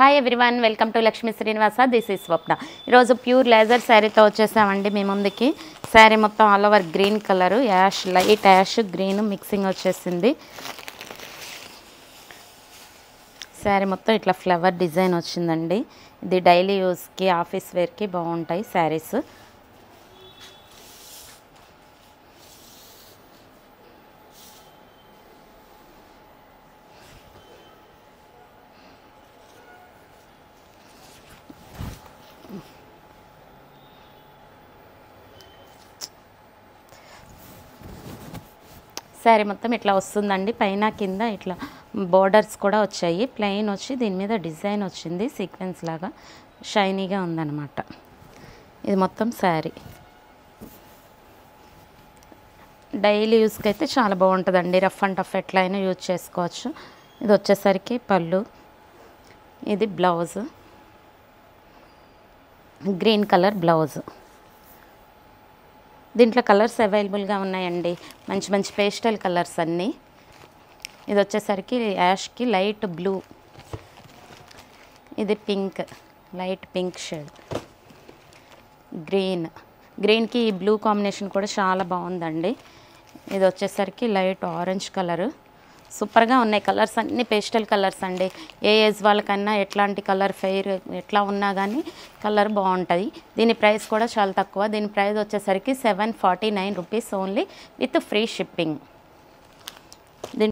Hi everyone, welcome to Lakshmi Srinivasa. This is Swapna. ఈరోజు pure laser శారీతో వచ్చేసామండి మీ ముందుకి. శారీ మొత్తం all over green colour, ash, light ash green mixing వచ్చేసింది. శారీ మొత్తం ఇట్లా ఫ్లవర్ డిజైన్ వచ్చిందండి. ఇది డైలీ యూస్కి, ఆఫీస్ వేర్కి బాగుంటాయి శారీస్. శారీ మొత్తం ఇట్లా వస్తుందండి. పైన కింద ఇట్లా బోర్డర్స్ కూడా వచ్చాయి. ప్లెయిన్ వచ్చి దీని మీద డిజైన్ వచ్చింది, సీక్వెన్స్ లాగా షైనీగా ఉందన్నమాట. ఇది మొత్తం శారీ డైలీ యూస్కి అయితే చాలా బాగుంటుందండి. రఫ్ అండ్ టఫ్ ఎట్లయినా యూజ్ చేసుకోవచ్చు. ఇది వచ్చేసరికి పళ్ళు, ఇది బ్లౌజ్, గ్రీన్ కలర్ బ్లౌజ్. దీంట్లో కలర్స్ అవైలబుల్గా ఉన్నాయండి, మంచి మంచి పేస్టల్ కలర్స్ అన్నీ. ఇది వచ్చేసరికి యాష్కి లైట్ బ్లూ, ఇది పింక్, లైట్ పింక్ షేడ్, గ్రీన్కి ఈ బ్లూ కాంబినేషన్ కూడా చాలా బాగుందండి. ఇది వచ్చేసరికి లైట్ ఆరెంజ్ కలరు. సూపర్గా ఉన్నాయి కలర్స్ అన్నీ, పేస్టల్ కలర్స్ అండి. ఏ ఏజ్ వాళ్ళకన్నా ఎట్లాంటి కలర్ ఫెయిర్ ఎట్లా ఉన్నా కానీ కలర్ బాగుంటుంది. దీని ప్రైస్ కూడా చాలా తక్కువ. దీని ప్రైస్ వచ్చేసరికి 749 rupees only, with free shipping.